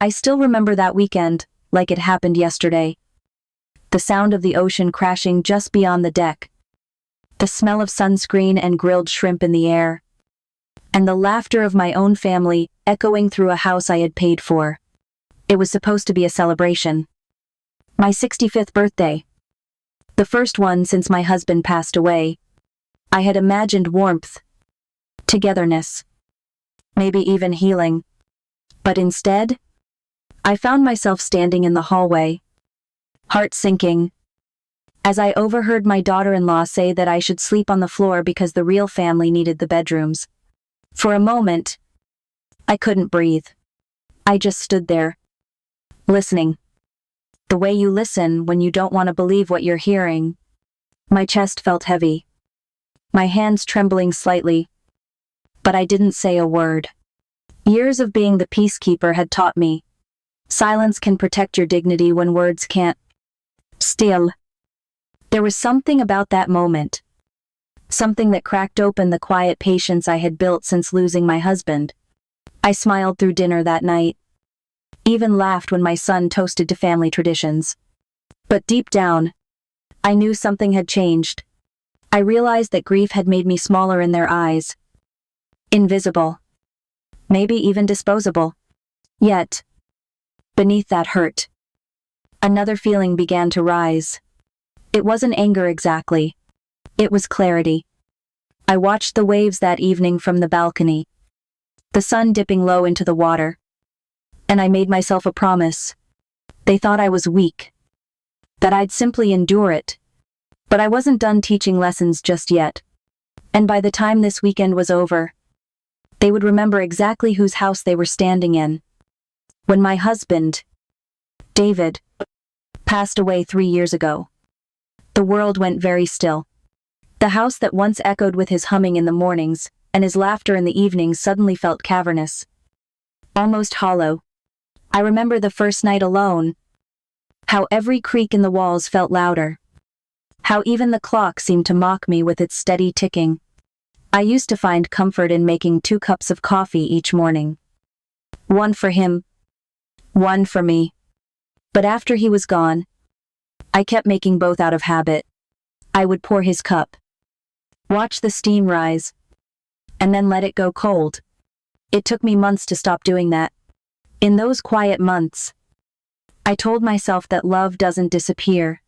I still remember that weekend, like it happened yesterday. The sound of the ocean crashing just beyond the deck. The smell of sunscreen and grilled shrimp in the air. And the laughter of my own family echoing through a house I had paid for. It was supposed to be a celebration. My 65th birthday. The first one since my husband passed away. I had imagined warmth, togetherness, maybe even healing. But instead, I found myself standing in the hallway, heart sinking, as I overheard my daughter-in-law say that I should sleep on the floor because the real family needed the bedrooms. For a moment, I couldn't breathe. I just stood there, listening. The way you listen when you don't want to believe what you're hearing. My chest felt heavy, my hands trembling slightly, but I didn't say a word. Years of being the peacekeeper had taught me, silence can protect your dignity when words can't. Still, there was something about that moment. Something that cracked open the quiet patience I had built since losing my husband. I smiled through dinner that night. Even laughed when my son toasted to family traditions. But deep down, I knew something had changed. I realized that grief had made me smaller in their eyes. Invisible. Maybe even disposable. Yet, beneath that hurt, another feeling began to rise. It wasn't anger exactly. It was clarity. I watched the waves that evening from the balcony, the sun dipping low into the water. And I made myself a promise. They thought I was weak, that I'd simply endure it. But I wasn't done teaching lessons just yet. And by the time this weekend was over, they would remember exactly whose house they were standing in. When my husband, David, passed away 3 years ago, the world went very still. The house that once echoed with his humming in the mornings and his laughter in the evenings suddenly felt cavernous, almost hollow. I remember the first night alone, how every creak in the walls felt louder, how even the clock seemed to mock me with its steady ticking. I used to find comfort in making 2 cups of coffee each morning. One for him, one for me. But after he was gone, I kept making both out of habit. I would pour his cup, watch the steam rise, and then let it go cold. It took me months to stop doing that. In those quiet months, I told myself that love doesn't disappear.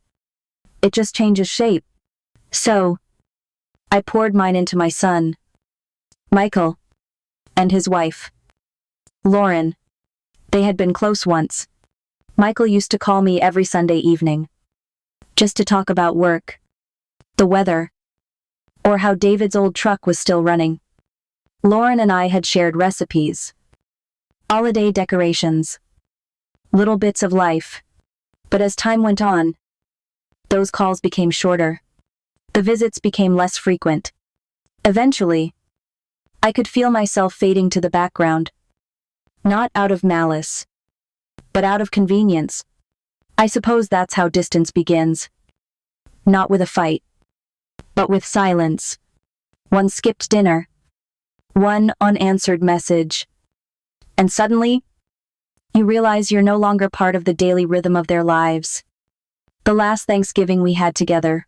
It just changes shape. So, I poured mine into my son, Michael, and his wife, Lauren. They had been close once. Michael used to call me every Sunday evening, just to talk about work, the weather, or how David's old truck was still running. Lauren and I had shared recipes, holiday decorations, little bits of life. But as time went on, those calls became shorter. The visits became less frequent. Eventually, I could feel myself fading to the background. Not out of malice, but out of convenience. I suppose that's how distance begins. Not with a fight, but with silence. One skipped dinner, one unanswered message. And suddenly, you realize you're no longer part of the daily rhythm of their lives. The last Thanksgiving we had together,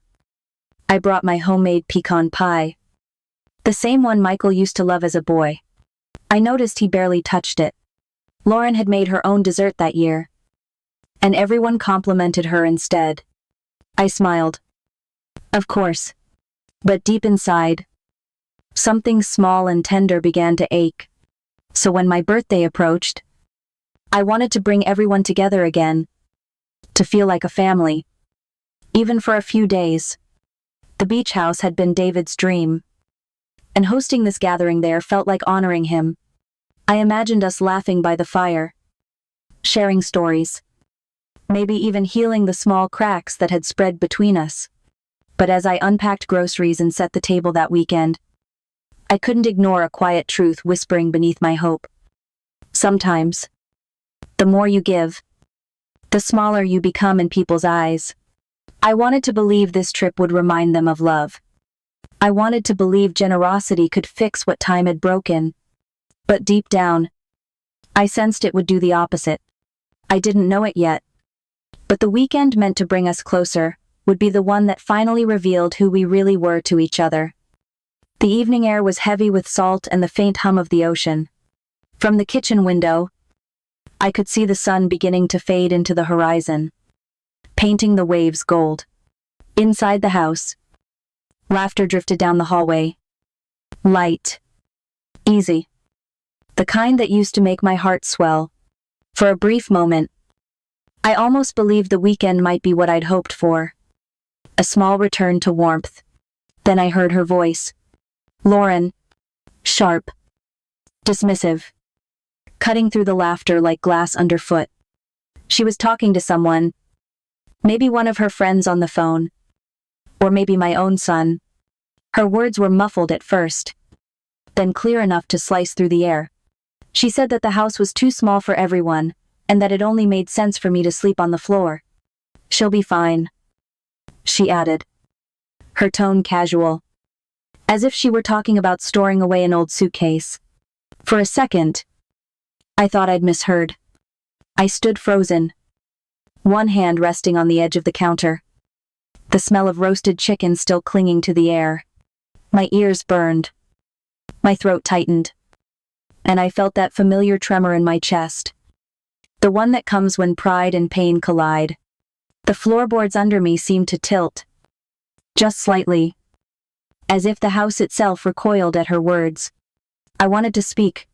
I brought my homemade pecan pie. The same one Michael used to love as a boy. I noticed he barely touched it. Lauren had made her own dessert that year, and everyone complimented her instead. I smiled. Of course. But deep inside, something small and tender began to ache. So when my birthday approached, I wanted to bring everyone together again, to feel like a family. Even for a few days. The beach house had been David's dream, and hosting this gathering there felt like honoring him. I imagined us laughing by the fire, sharing stories, maybe even healing the small cracks that had spread between us. But as I unpacked groceries and set the table that weekend, I couldn't ignore a quiet truth whispering beneath my hope. Sometimes, the more you give, the smaller you become in people's eyes. I wanted to believe this trip would remind them of love. I wanted to believe generosity could fix what time had broken. But deep down, I sensed it would do the opposite. I didn't know it yet, but the weekend meant to bring us closer would be the one that finally revealed who we really were to each other. The evening air was heavy with salt and the faint hum of the ocean. From the kitchen window, I could see the sun beginning to fade into the horizon, painting the waves gold. Inside the house, laughter drifted down the hallway. Light. Easy. The kind that used to make my heart swell. For a brief moment, I almost believed the weekend might be what I'd hoped for. A small return to warmth. Then I heard her voice. Lauren. Sharp. Dismissive. Cutting through the laughter like glass underfoot. She was talking to someone. Maybe one of her friends on the phone. Or maybe my own son. Her words were muffled at first, then clear enough to slice through the air. She said that the house was too small for everyone, and that it only made sense for me to sleep on the floor. She'll be fine, she added, her tone casual, as if she were talking about storing away an old suitcase. For a second, I thought I'd misheard. I stood frozen, one hand resting on the edge of the counter, the smell of roasted chicken still clinging to the air. My ears burned. My throat tightened. And I felt that familiar tremor in my chest. The one that comes when pride and pain collide. The floorboards under me seemed to tilt. Just slightly. As if the house itself recoiled at her words. I wanted to speak.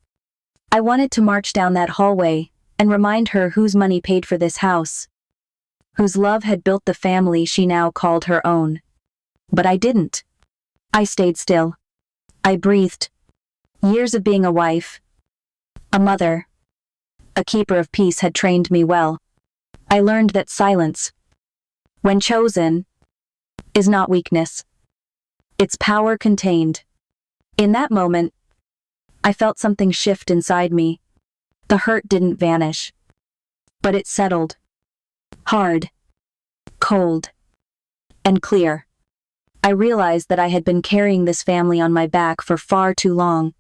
I wanted to march down that hallway and remind her whose money paid for this house. Whose love had built the family she now called her own. But I didn't. I stayed still. I breathed. Years of being a wife, a mother, a keeper of peace had trained me well. I learned that silence, when chosen, is not weakness. It's power contained. In that moment, I felt something shift inside me. The hurt didn't vanish, but it settled. Hard, cold, and clear. I realized that I had been carrying this family on my back for far too long,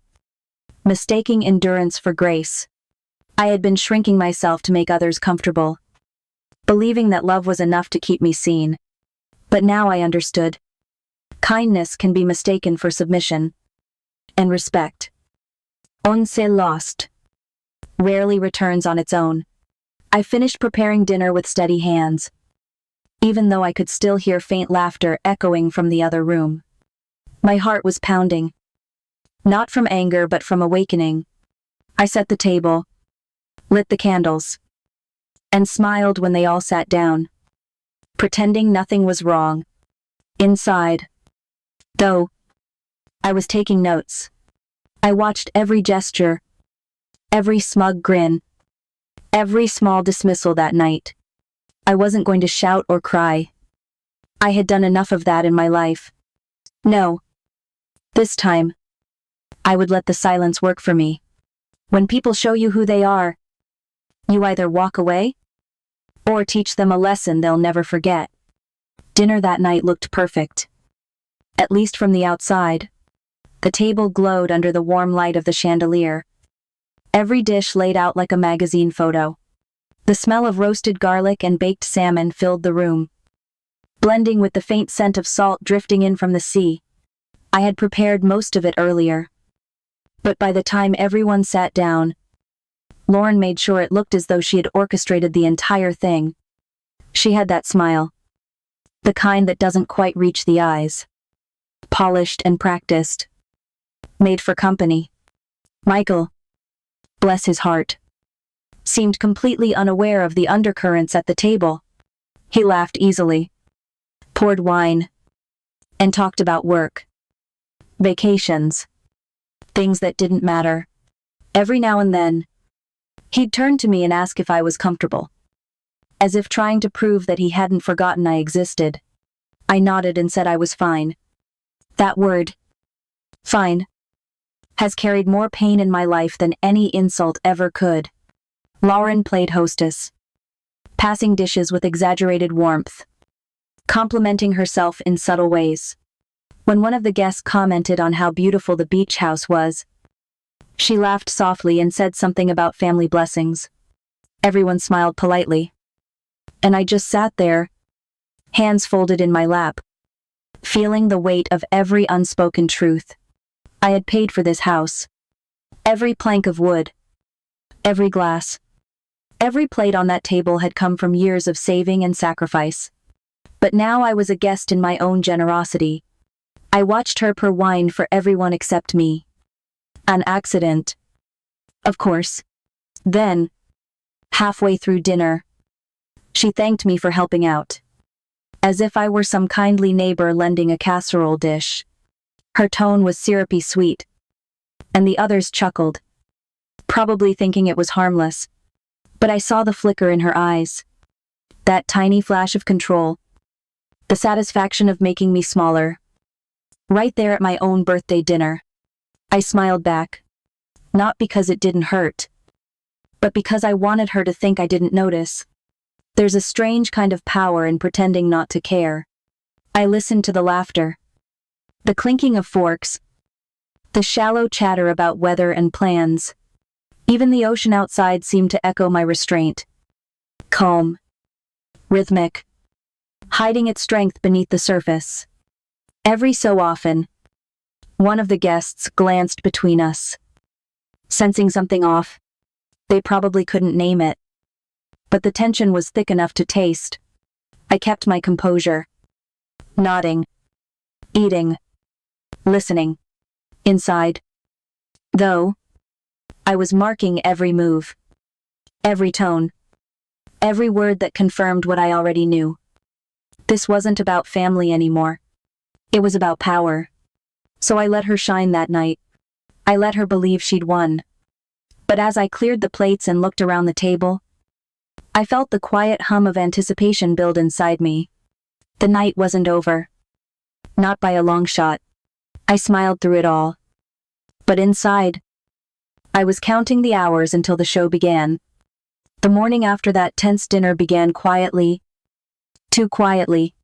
mistaking endurance for grace. I had been shrinking myself to make others comfortable, believing that love was enough to keep me seen. But now I understood. Kindness can be mistaken for submission, and respect, once lost, rarely returns on its own. I finished preparing dinner with steady hands, even though I could still hear faint laughter echoing from the other room. My heart was pounding, not from anger but from awakening. I set the table, lit the candles, and smiled when they all sat down, pretending nothing was wrong. Inside, though, I was taking notes. I watched every gesture, every smug grin, every small dismissal that night. I wasn't going to shout or cry. I had done enough of that in my life. No. This time, I would let the silence work for me. When people show you who they are, you either walk away, or teach them a lesson they'll never forget. Dinner that night looked perfect. At least from the outside. The table glowed under the warm light of the chandelier. Every dish laid out like a magazine photo. The smell of roasted garlic and baked salmon filled the room, blending with the faint scent of salt drifting in from the sea. I had prepared most of it earlier. But by the time everyone sat down, Lauren made sure it looked as though she had orchestrated the entire thing. She had that smile, the kind that doesn't quite reach the eyes. Polished and practiced. Made for company. Michael, bless his heart, seemed completely unaware of the undercurrents at the table. He laughed easily, poured wine, and talked about work, vacations, things that didn't matter. Every now and then, he'd turn to me and ask if I was comfortable, as if trying to prove that he hadn't forgotten I existed. I nodded and said I was fine. That word, fine, has carried more pain in my life than any insult ever could. Lauren played hostess, passing dishes with exaggerated warmth, complimenting herself in subtle ways. When one of the guests commented on how beautiful the beach house was, she laughed softly and said something about family blessings. Everyone smiled politely. And I just sat there, hands folded in my lap, feeling the weight of every unspoken truth. I had paid for this house. Every plank of wood, every glass, every plate on that table had come from years of saving and sacrifice. But now I was a guest in my own generosity. I watched her pour wine for everyone except me. An accident. Of course. Then, halfway through dinner, she thanked me for helping out. As if I were some kindly neighbor lending a casserole dish. Her tone was syrupy sweet. And the others chuckled, probably thinking it was harmless. But I saw the flicker in her eyes. That tiny flash of control. The satisfaction of making me smaller. Right there at my own birthday dinner. I smiled back. Not because it didn't hurt, but because I wanted her to think I didn't notice. There's a strange kind of power in pretending not to care. I listened to the laughter. The clinking of forks. The shallow chatter about weather and plans. Even the ocean outside seemed to echo my restraint. Calm. Rhythmic. Hiding its strength beneath the surface. Every so often, one of the guests glanced between us. Sensing something off. They probably couldn't name it. But the tension was thick enough to taste. I kept my composure. Nodding. Eating. Listening. Inside. Though, I was marking every move. Every tone. Every word that confirmed what I already knew. This wasn't about family anymore. It was about power. So I let her shine that night. I let her believe she'd won. But as I cleared the plates and looked around the table, I felt the quiet hum of anticipation build inside me. The night wasn't over. Not by a long shot. I smiled through it all. But inside, I was counting the hours until the show began. The morning after that tense dinner began quietly. Too quietly.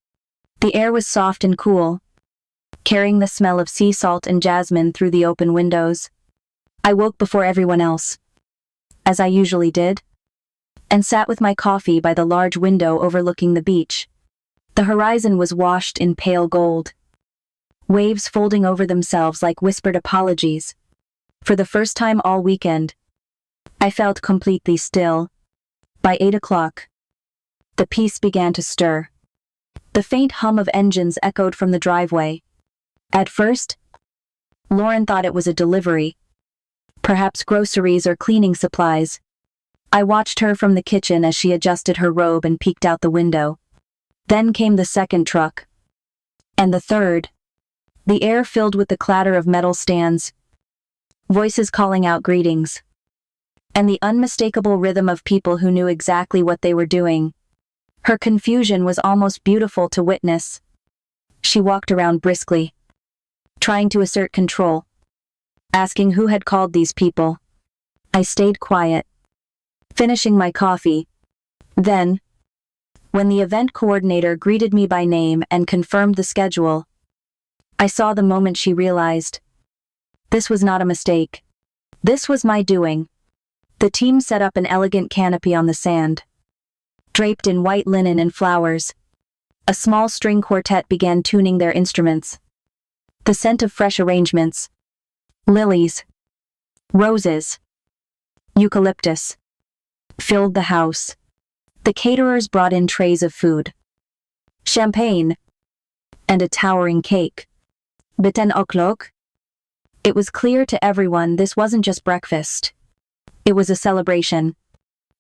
The air was soft and cool, carrying the smell of sea salt and jasmine through the open windows. I woke before everyone else, as I usually did, and sat with my coffee by the large window overlooking the beach. The horizon was washed in pale gold, waves folding over themselves like whispered apologies. For the first time all weekend, I felt completely still. By 8 o'clock, the peace began to stir. The faint hum of engines echoed from the driveway. At first, Lauren thought it was a delivery, perhaps groceries or cleaning supplies. I watched her from the kitchen as she adjusted her robe and peeked out the window. Then came the second truck. And the third. The air filled with the clatter of metal stands, voices calling out greetings, and the unmistakable rhythm of people who knew exactly what they were doing. Her confusion was almost beautiful to witness. She walked around briskly, trying to assert control, asking who had called these people. I stayed quiet, finishing my coffee. Then, when the event coordinator greeted me by name and confirmed the schedule, I saw the moment she realized. This was not a mistake. This was my doing. The team set up an elegant canopy on the sand, draped in white linen and flowers. A small string quartet began tuning their instruments. The scent of fresh arrangements, lilies, roses, eucalyptus, filled the house. The caterers brought in trays of food, champagne, and a towering cake. Beten o'clock. It was clear to everyone this wasn't just breakfast. It was a celebration.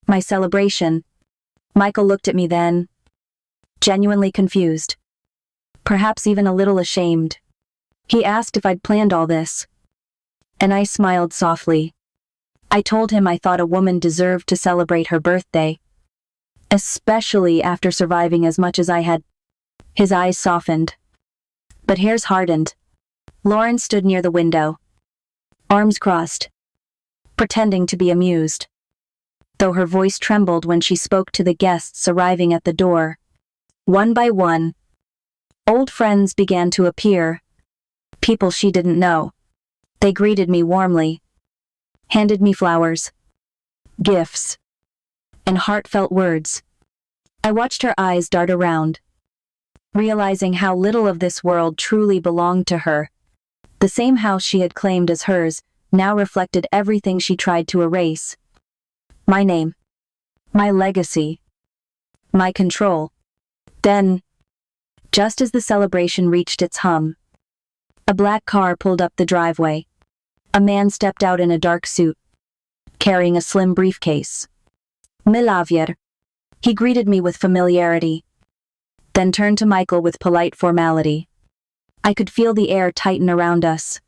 My celebration. Michael looked at me then, genuinely confused. Perhaps even a little ashamed. He asked if I'd planned all this. And I smiled softly. I told him I thought a woman deserved to celebrate her birthday, especially after surviving as much as I had. His eyes softened, but hairs hardened. Lauren stood near the window, arms crossed, pretending to be amused, though her voice trembled when she spoke to the guests arriving at the door. One by one, old friends began to appear, people she didn't know. They greeted me warmly, handed me flowers, gifts, and heartfelt words. I watched her eyes dart around, realizing how little of this world truly belonged to her. The same house she had claimed as hers now reflected everything she tried to erase. My name, my legacy, my control. Then, just as the celebration reached its hum, a black car pulled up the driveway. A man stepped out in a dark suit, carrying a slim briefcase. Milavier. He greeted me with familiarity, then turned to Michael with polite formality. I could feel the air tighten around us.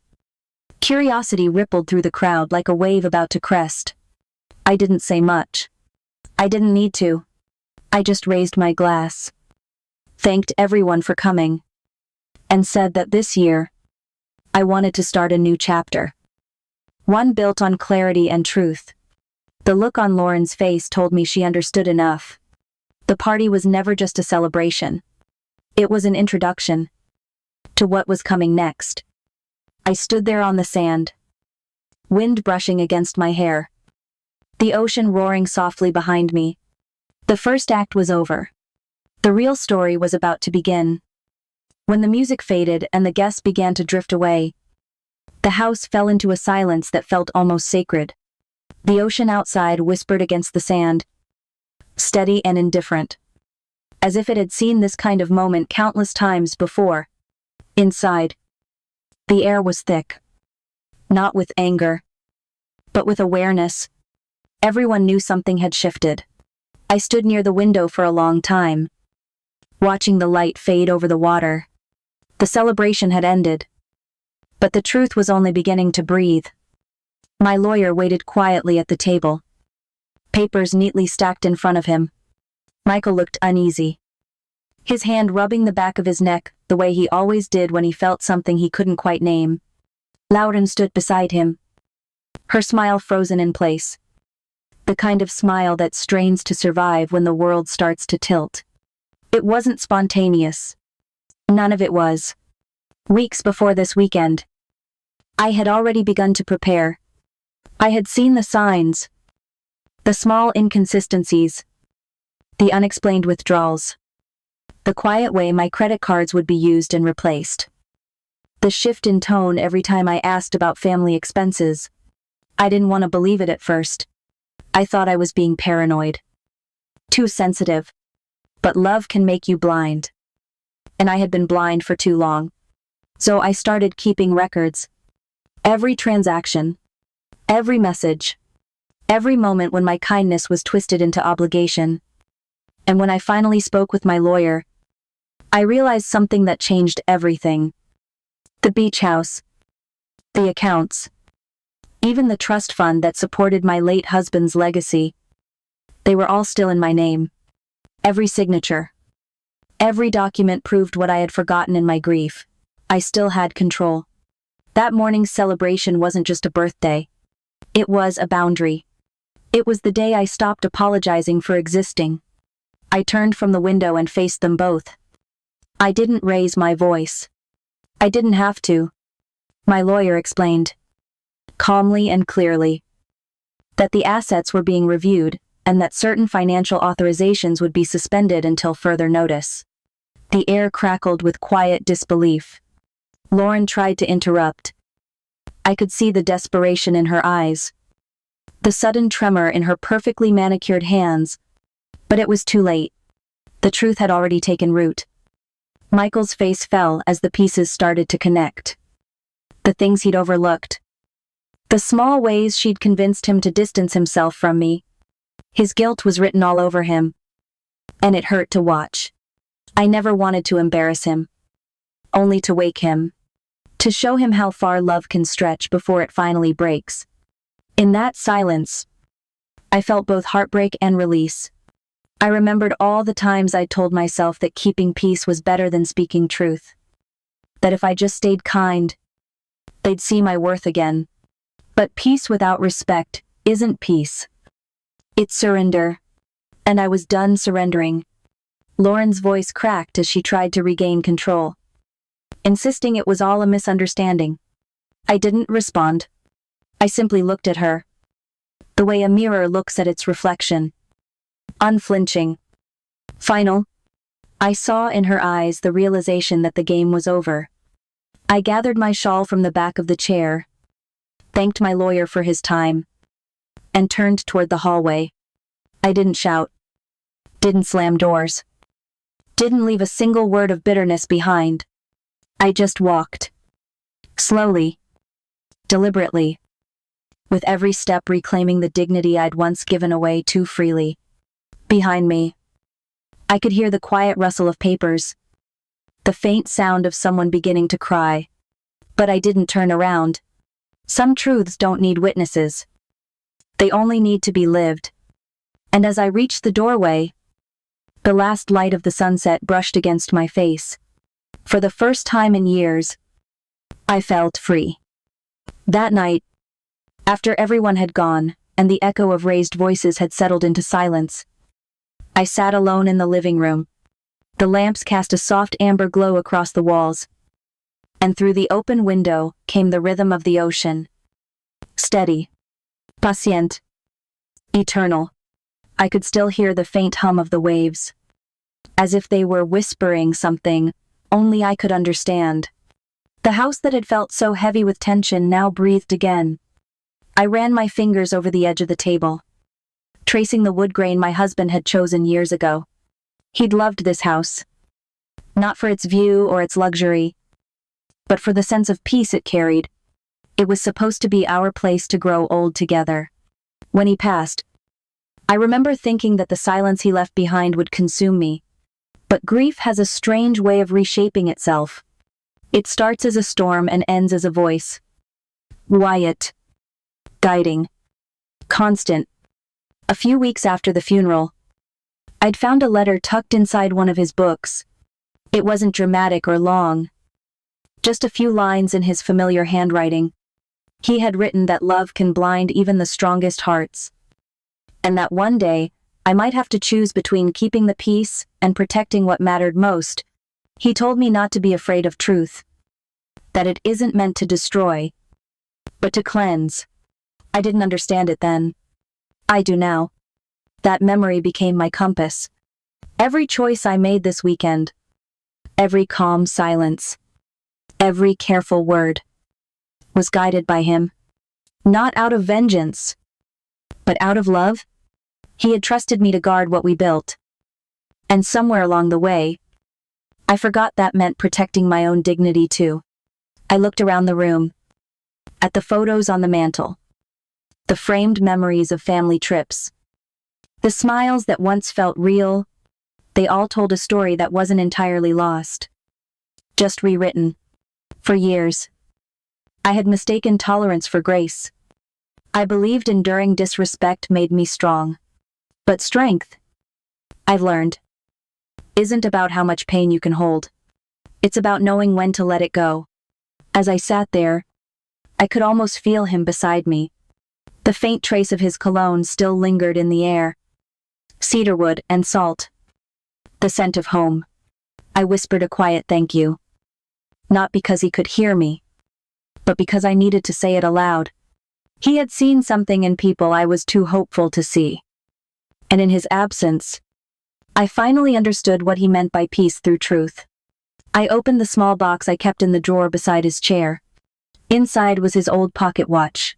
Curiosity rippled through the crowd like a wave about to crest. I didn't say much. I didn't need to. I just raised my glass, thanked everyone for coming, and said that this year, I wanted to start a new chapter. One built on clarity and truth. The look on Lauren's face told me she understood enough. The party was never just a celebration. It was an introduction to what was coming next. I stood there on the sand, wind brushing against my hair, the ocean roaring softly behind me. The first act was over. The real story was about to begin. When the music faded and the guests began to drift away, the house fell into a silence that felt almost sacred. The ocean outside whispered against the sand, steady and indifferent, as if it had seen this kind of moment countless times before. Inside, the air was thick, not with anger, but with awareness. Everyone knew something had shifted. I stood near the window for a long time, watching the light fade over the water. The celebration had ended, but the truth was only beginning to breathe. My lawyer waited quietly at the table, papers neatly stacked in front of him. Michael looked uneasy, his hand rubbing the back of his neck the way he always did when he felt something he couldn't quite name. Lauren stood beside him, her smile frozen in place. The kind of smile that strains to survive when the world starts to tilt. It wasn't spontaneous. None of it was. Weeks before this weekend, I had already begun to prepare. I had seen the signs, the small inconsistencies, the unexplained withdrawals, the quiet way my credit cards would be used and replaced, the shift in tone every time I asked about family expenses. I didn't want to believe it at first. I thought I was being paranoid, too sensitive. But love can make you blind. And I had been blind for too long. So I started keeping records. Every transaction, every message, every moment when my kindness was twisted into obligation. And when I finally spoke with my lawyer, I realized something that changed everything. The beach house, the accounts, even the trust fund that supported my late husband's legacy. They were all still in my name. Every signature, every document proved what I had forgotten in my grief. I still had control. That morning's celebration wasn't just a birthday. It was a boundary. It was the day I stopped apologizing for existing. I turned from the window and faced them both. I didn't raise my voice. I didn't have to. My lawyer explained, calmly and clearly, that the assets were being reviewed and that certain financial authorizations would be suspended until further notice. The air crackled with quiet disbelief. Lauren tried to interrupt. I could see the desperation in her eyes, the sudden tremor in her perfectly manicured hands, but it was too late. The truth had already taken root. Michael's face fell as the pieces started to connect. The things he'd overlooked, the small ways she'd convinced him to distance himself from me. His guilt was written all over him, and it hurt to watch. I never wanted to embarrass him, only to wake him, to show him how far love can stretch before it finally breaks. In that silence, I felt both heartbreak and release. I remembered all the times I told myself that keeping peace was better than speaking truth, that if I just stayed kind, they'd see my worth again. But peace without respect isn't peace. It's surrender. And I was done surrendering. Lauren's voice cracked as she tried to regain control, insisting it was all a misunderstanding. I didn't respond. I simply looked at her, the way a mirror looks at its reflection. unflinching. Final. I saw in her eyes the realization that the game was over. I gathered my shawl from the back of the chair, thanked my lawyer for his time, and turned toward the hallway. I didn't shout, didn't slam doors, didn't leave a single word of bitterness behind. I just walked. Slowly, deliberately, with every step reclaiming the dignity I'd once given away too freely. Behind me, I could hear the quiet rustle of papers, the faint sound of someone beginning to cry. But I didn't turn around. Some truths don't need witnesses. They only need to be lived. And as I reached the doorway, the last light of the sunset brushed against my face. For the first time in years, I felt free. That night, after everyone had gone, and the echo of raised voices had settled into silence, I sat alone in the living room. The lamps cast a soft amber glow across the walls, and through the open window came the rhythm of the ocean. Steady, patient, eternal. I could still hear the faint hum of the waves, as if they were whispering something only I could understand. The house that had felt so heavy with tension now breathed again. I ran my fingers over the edge of the table, tracing the wood grain my husband had chosen years ago. He'd loved this house, not for its view or its luxury, but for the sense of peace it carried. It was supposed to be our place to grow old together. When he passed, I remember thinking that the silence he left behind would consume me. But grief has a strange way of reshaping itself. It starts as a storm and ends as a voice. Quiet, guiding, constant. A few weeks after the funeral, I'd found a letter tucked inside one of his books. It wasn't dramatic or long, just a few lines in his familiar handwriting. He had written that love can blind even the strongest hearts, and that one day, I might have to choose between keeping the peace and protecting what mattered most. He told me not to be afraid of truth, that it isn't meant to destroy, but to cleanse. I didn't understand it then. I do now. That memory became my compass. Every choice I made this weekend, every calm silence, every careful word, was guided by him. Not out of vengeance, but out of love. He had trusted me to guard what we built. And somewhere along the way, I forgot that meant protecting my own dignity too. I looked around the room, at the photos on the mantle, the framed memories of family trips, the smiles that once felt real. They all told a story that wasn't entirely lost, just rewritten. For years, I had mistaken tolerance for grace. I believed enduring disrespect made me strong. But strength, I've learned, isn't about how much pain you can hold. It's about knowing when to let it go. As I sat there, I could almost feel him beside me. The faint trace of his cologne still lingered in the air. Cedarwood and salt. The scent of home. I whispered a quiet thank you. Not because he could hear me, but because I needed to say it aloud. He had seen something in people I was too hopeful to see. And in his absence, I finally understood what he meant by peace through truth. I opened the small box I kept in the drawer beside his chair. Inside was his old pocket watch,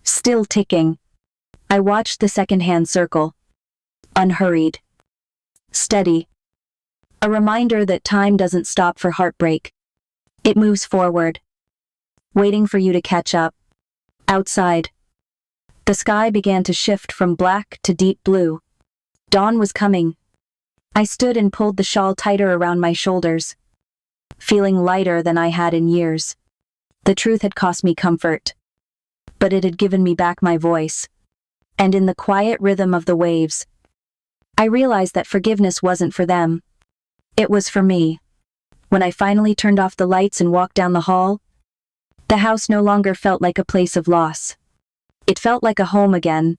still ticking. I watched the second-hand circle, unhurried, steady. A reminder that time doesn't stop for heartbreak. It moves forward, waiting for you to catch up. Outside, the sky began to shift from black to deep blue. Dawn was coming. I stood and pulled the shawl tighter around my shoulders, feeling lighter than I had in years. The truth had cost me comfort, but it had given me back my voice. And in the quiet rhythm of the waves, I realized that forgiveness wasn't for them. It was for me. When I finally turned off the lights and walked down the hall, the house no longer felt like a place of loss. It felt like a home again.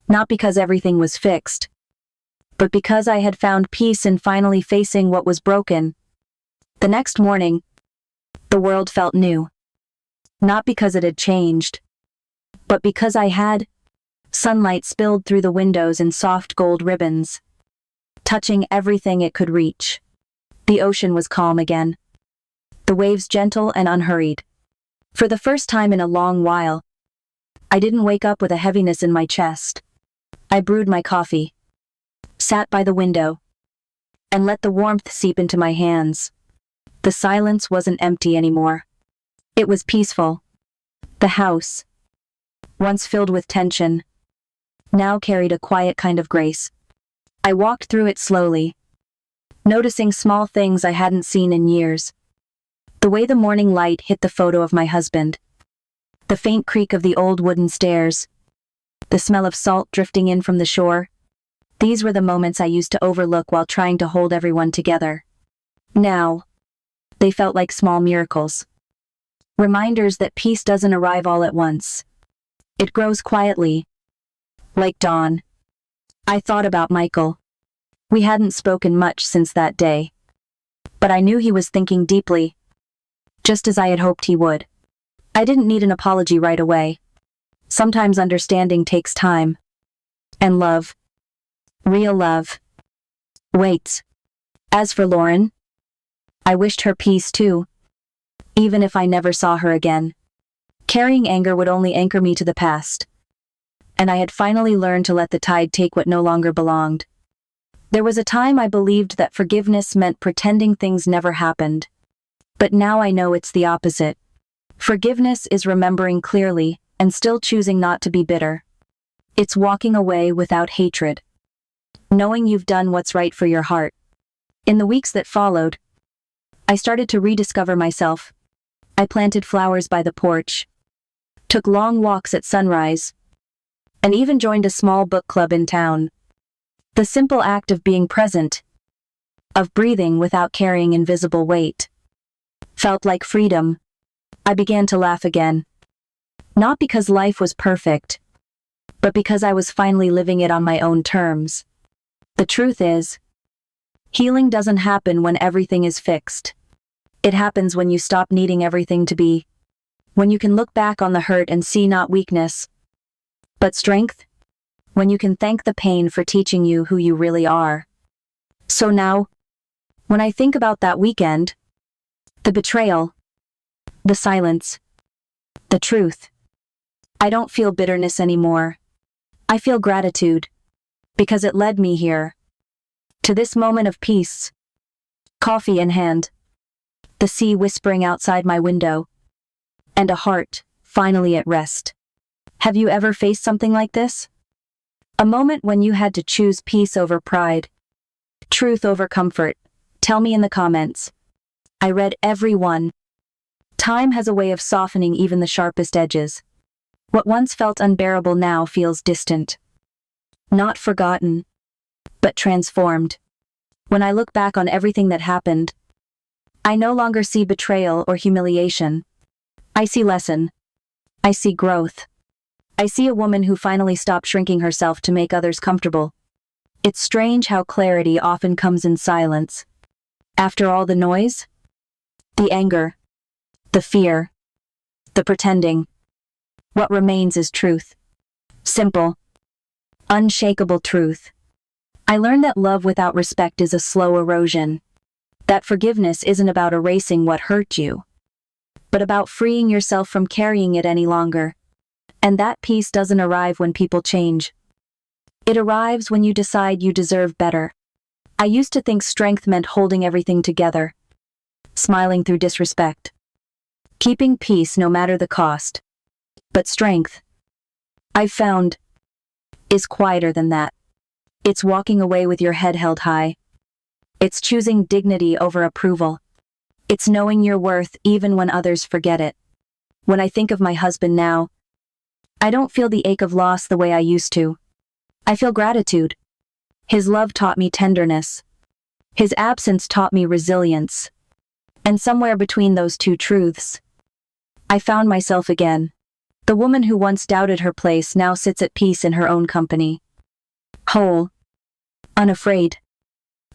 Not because everything was fixed, but because I had found peace in finally facing what was broken. The next morning, the world felt new. Not because it had changed, but because I had Sunlight spilled through the windows in soft gold ribbons, touching everything it could reach. The ocean was calm again, the waves gentle and unhurried. For the first time in a long while, I didn't wake up with a heaviness in my chest. I brewed my coffee, sat by the window, and let the warmth seep into my hands. The silence wasn't empty anymore. It was peaceful. The house, once filled with tension, now carried a quiet kind of grace. I walked through it slowly, noticing small things I hadn't seen in years. The way the morning light hit the photo of my husband, the faint creak of the old wooden stairs, the smell of salt drifting in from the shore. These were the moments I used to overlook while trying to hold everyone together. Now, they felt like small miracles. Reminders that peace doesn't arrive all at once. It grows quietly, like dawn. I thought about Michael. We hadn't spoken much since that day, but I knew he was thinking deeply, just as I had hoped he would. I didn't need an apology right away. Sometimes understanding takes time. And love, real love, waits. As for Lauren, I wished her peace too, even if I never saw her again. Carrying anger would only anchor me to the past, and I had finally learned to let the tide take what no longer belonged. There was a time I believed that forgiveness meant pretending things never happened, but now I know it's the opposite. Forgiveness is remembering clearly and still choosing not to be bitter. It's walking away without hatred, knowing you've done what's right for your heart. In the weeks that followed, I started to rediscover myself. I planted flowers by the porch, took long walks at sunrise, and even joined a small book club in town. The simple act of being present, of breathing without carrying invisible weight, felt like freedom. I began to laugh again. Not because life was perfect, but because I was finally living it on my own terms. The truth is, healing doesn't happen when everything is fixed. It happens when you stop needing everything to be. When you can look back on the hurt and see not weakness, but strength. When you can thank the pain for teaching you who you really are. So now, when I think about that weekend, the betrayal, the silence, the truth, I don't feel bitterness anymore. I feel gratitude, because it led me here, to this moment of peace. Coffee in hand, the sea whispering outside my window, and a heart finally at rest. Have you ever faced something like this? A moment when you had to choose peace over pride, truth over comfort? Tell me in the comments. I read every one. Time has a way of softening even the sharpest edges. What once felt unbearable now feels distant. Not forgotten, but transformed. When I look back on everything that happened, I no longer see betrayal or humiliation. I see lesson. I see growth. I see a woman who finally stopped shrinking herself to make others comfortable. It's strange how clarity often comes in silence. After all the noise, the anger, the fear, the pretending, what remains is truth. Simple, unshakable truth. I learned that love without respect is a slow erosion. That forgiveness isn't about erasing what hurt you, but about freeing yourself from carrying it any longer. And that peace doesn't arrive when people change. It arrives when you decide you deserve better. I used to think strength meant holding everything together, smiling through disrespect, keeping peace no matter the cost. But strength, I've found, is quieter than that. It's walking away with your head held high. It's choosing dignity over approval. It's knowing your worth even when others forget it. When I think of my husband now, I don't feel the ache of loss the way I used to. I feel gratitude. His love taught me tenderness. His absence taught me resilience. And somewhere between those two truths, I found myself again. The woman who once doubted her place now sits at peace in her own company. Whole, unafraid,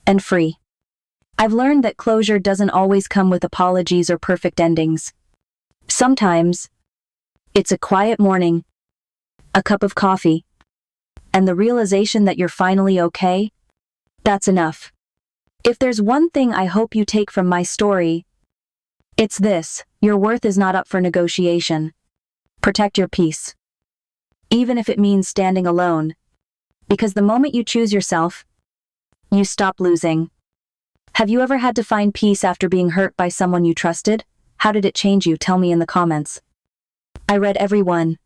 and free. I've learned that closure doesn't always come with apologies or perfect endings. Sometimes, it's a quiet morning, a cup of coffee, and the realization that you're finally okay, that's enough. If there's one thing I hope you take from my story, it's this: your worth is not up for negotiation. Protect your peace. Even if it means standing alone. Because the moment you choose yourself, you stop losing. Have you ever had to find peace after being hurt by someone you trusted? How did it change you? Tell me in the comments. I read every one.